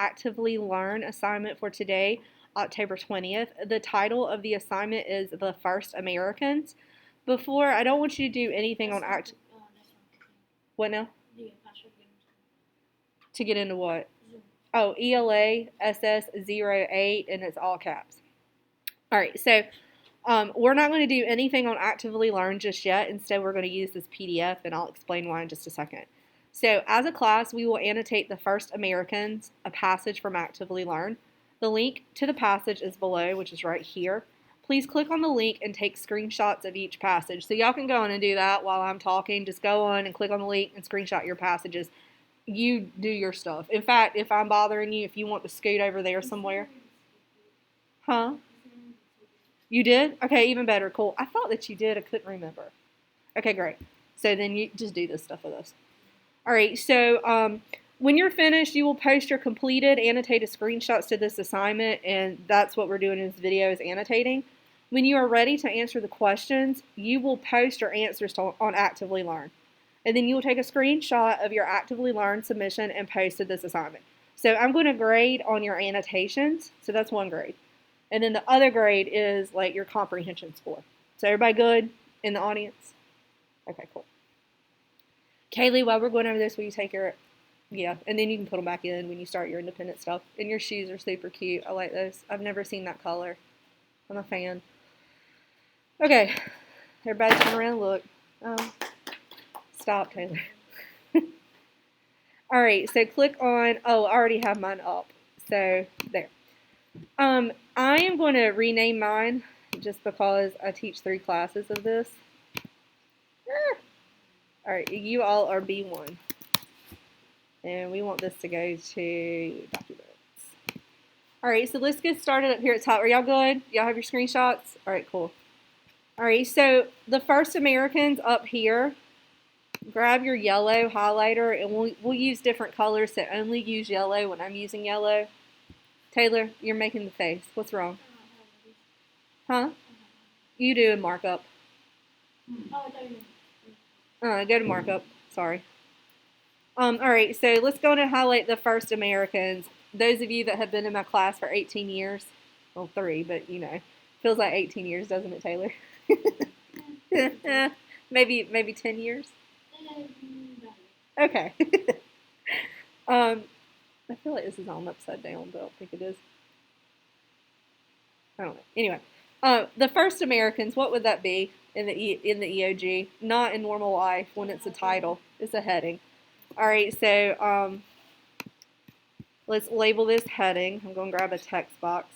Actively Learn assignment for today, October 20th. The title of the assignment is The First Americans. I don't want you to do anything on What now? To get into what? Oh, ELA SS08, and it's all caps. All right, so we're not going to do anything on Actively Learn just yet. Instead, we're going to use this PDF, and I'll explain why in just a second. So as a class, we will annotate The First Americans, a passage from Actively Learn. The link to the passage is below, which is right here. Please click on the link and take screenshots of each passage. So y'all can go on and do that while I'm talking. Just go on and click on the link and screenshot your passages. You do your stuff. In fact, if I'm bothering you, if you want to scoot over there somewhere. Huh? You did? Okay, even better. Cool. I thought that you did. I couldn't remember. Okay, great. So then you just do this stuff with us. All right, so when you're finished, you will post your completed annotated screenshots to this assignment, and that's what we're doing in this video is annotating. When you are ready to answer the questions, you will post your answers on Actively Learn. And then you will take a screenshot of your Actively Learn submission and post to this assignment. So I'm going to grade on your annotations, so that's one grade. And then the other grade is like your comprehension score. So everybody good in the audience? Okay, cool. Kaylee, while we're going over this, will you take your, yeah, and then you can put them back in when you start your independent stuff. And your shoes are super cute. I like those. I've never seen that color. I'm a fan. Okay, everybody turn around and look. Stop, Taylor. All right, so click on, oh, I already have mine up. So there. I am going to rename mine just because I teach 3 classes of this. All right, you all are B1. And we want this to go to documents. All right, so let's get started up here at the top. Are y'all good? Y'all have your screenshots? All right, cool. All right, so the First Americans up here, grab your yellow highlighter, and we'll use different colors, so only use yellow when I'm using yellow. Taylor, you're making the face. What's wrong? Huh? You do a markup. Go to markup. Sorry. All right, so let's go and highlight the First Americans. Those of you that have been in my class for 18 years, well, 3, but you know, feels like 18 years, doesn't it, Taylor? maybe 10 years. Okay. I feel like this is on upside down, but I don't think it is. I don't know. Anyway, the First Americans, what would that be in the EOG? Not in normal life when it's a title. It's a heading. All right, so let's label this heading. I'm going to grab a text box.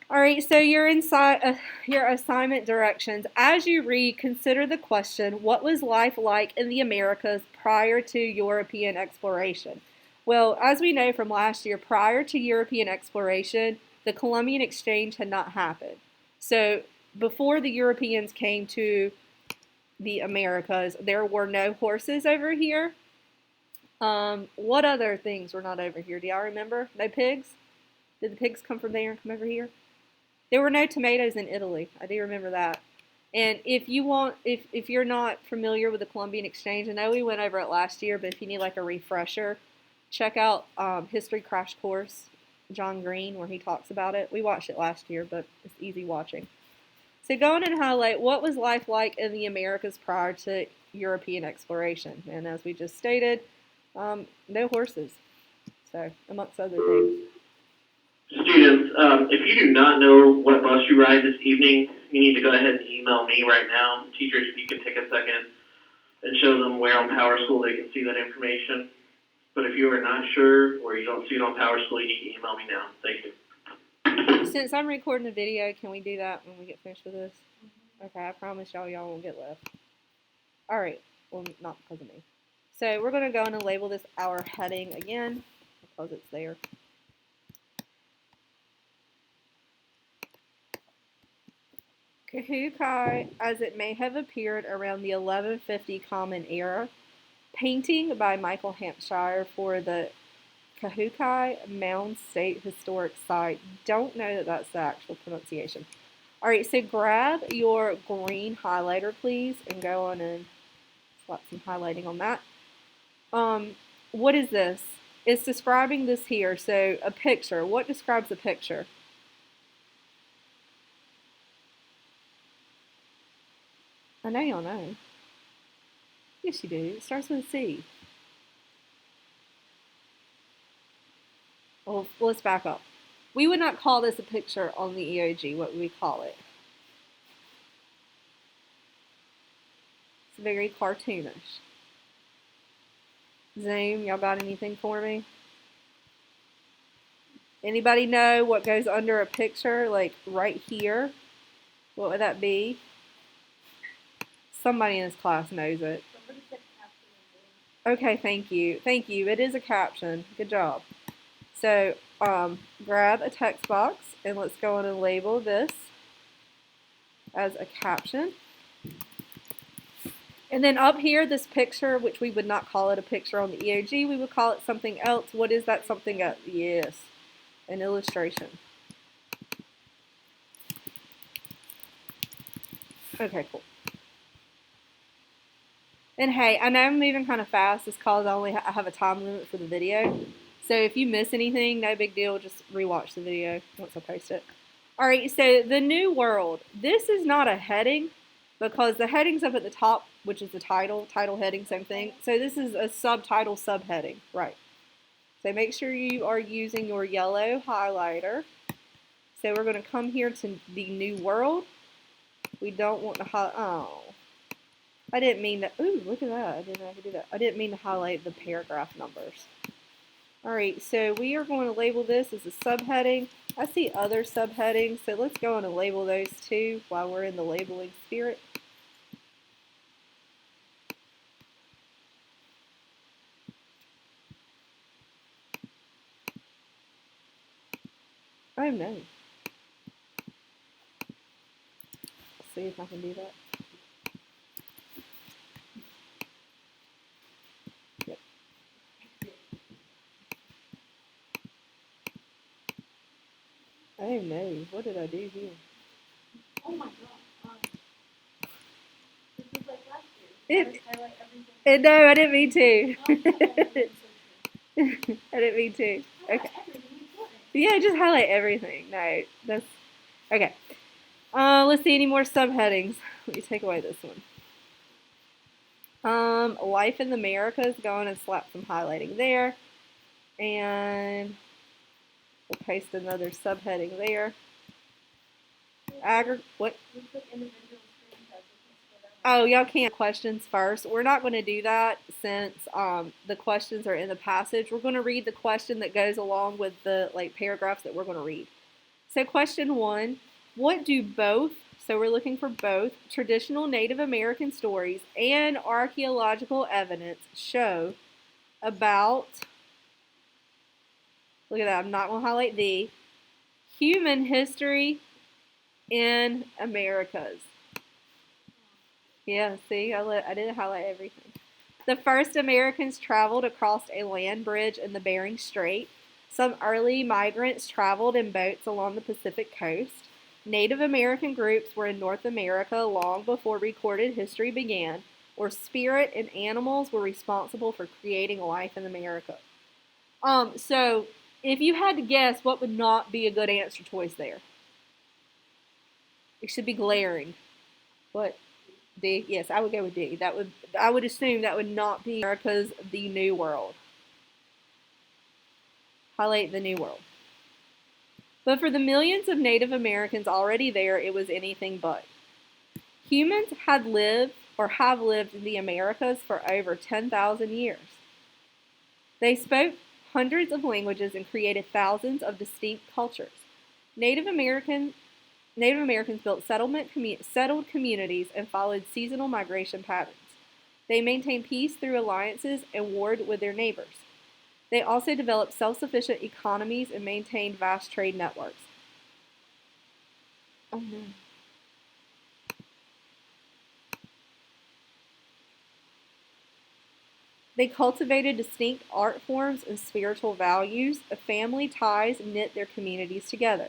All right, so you're inside your assignment directions. As you read, consider the question, what was life like in the Americas prior to European exploration? Well, as we know from last year, prior to European exploration, the Columbian exchange had not happened. So before the Europeans came to the Americas, there were no horses over here. What other things were not over here? Do y'all remember? No pigs? Did the pigs come from there and come over here? There were no tomatoes in Italy. I do remember that. And if you're not familiar with the Columbian Exchange, I know we went over it last year, but if you need like a refresher, check out History Crash Course, John Green, where he talks about it. We watched it last year, but it's easy watching. So go on and highlight what was life like in the Americas prior to European exploration. And as we just stated, no horses. So amongst other things. Students, if you do not know what bus you ride this evening, you need to go ahead and email me right now. Teachers, if you can take a second and show them where on PowerSchool they can see that information. But if you are not sure or you don't see it on PowerSchool, you need to email me now. Thank you. Since I'm recording a video, can we do that when we get finished with this? Okay, I promise y'all won't get left. All right, well, not because of me. So we're going to go in and label this our heading again because it's there. Kahukai, as it may have appeared around the 1150 Common Era, painting by Michael Hampshire for the Kahukai Mound State Historic Site. Don't know that that's the actual pronunciation. All right, so grab your green highlighter, please, and go on and slap some highlighting on that. what is this? It's describing this here. So a picture. What describes a picture? I know y'all know. Yes, you do. It starts with a C. Well, let's back up. We would not call this a picture on the EOG. What would we call it? It's very cartoonish. Zoom, y'all got anything for me? Anybody know what goes under a picture, like right here? What would that be? Somebody in this class knows it. Okay, thank you. Thank you. It is a caption. Good job. So, grab a text box and let's go on and label this as a caption. And then up here, this picture, which we would not call it a picture on the EOG, we would call it something else. What is that something else? Yes, an illustration. Okay, cool. And hey, I know I'm moving kind of fast. It's because I have a time limit for the video. So if you miss anything, no big deal. Just rewatch the video once I post it. All right, so the new world. This is not a heading because the heading's up at the top, which is the title heading, same thing. So this is a subtitle subheading, right? So make sure you are using your yellow highlighter. So we're going to come here to the new world. We don't want to highlight. Oh, I didn't mean to. Ooh, look at that. I didn't have to do that. I didn't mean to highlight the paragraph numbers. All right, so we are going to label this as a subheading. I see other subheadings, so let's go on and label those too while we're in the labeling spirit. Oh no. Let's see if I can do that. Yep. Oh no, what did I do here? Oh my god. This is like last year. No, I didn't mean to. I didn't mean to. Okay. Yeah, just highlight everything. No, that's okay. Let's see any more subheadings. Let me take away this one. Life in the Americas. Go on and slap some highlighting there, and we'll paste another subheading there. What? Oh, y'all can't questions first. We're not going to do that since the questions are in the passage. We're going to read the question that goes along with the paragraphs that we're going to read. So question 1, what do both, so we're looking for both, traditional Native American stories and archaeological evidence show about, look at that, I'm not going to highlight the, human history in Americas? Yeah, see, I didn't highlight everything. The first Americans traveled across a land bridge in the Bering Strait. Some early migrants traveled in boats along the Pacific coast. Native American groups were in North America long before recorded history began, where spirit and animals were responsible for creating life in America. So if you had to guess, what would not be a good answer choice there? It should be glaring. What? D? Yes, I would go with D. I would assume that would not be America's the New World. Highlight the New World. But for the millions of Native Americans already there, it was anything but. Humans had lived or have lived in the Americas for over 10,000 years. They spoke hundreds of languages and created thousands of distinct cultures. Native Americans built settled communities and followed seasonal migration patterns. They maintained peace through alliances and warred with their neighbors. They also developed self-sufficient economies and maintained vast trade networks. Oh no. They cultivated distinct art forms and spiritual values. Family ties knit their communities together.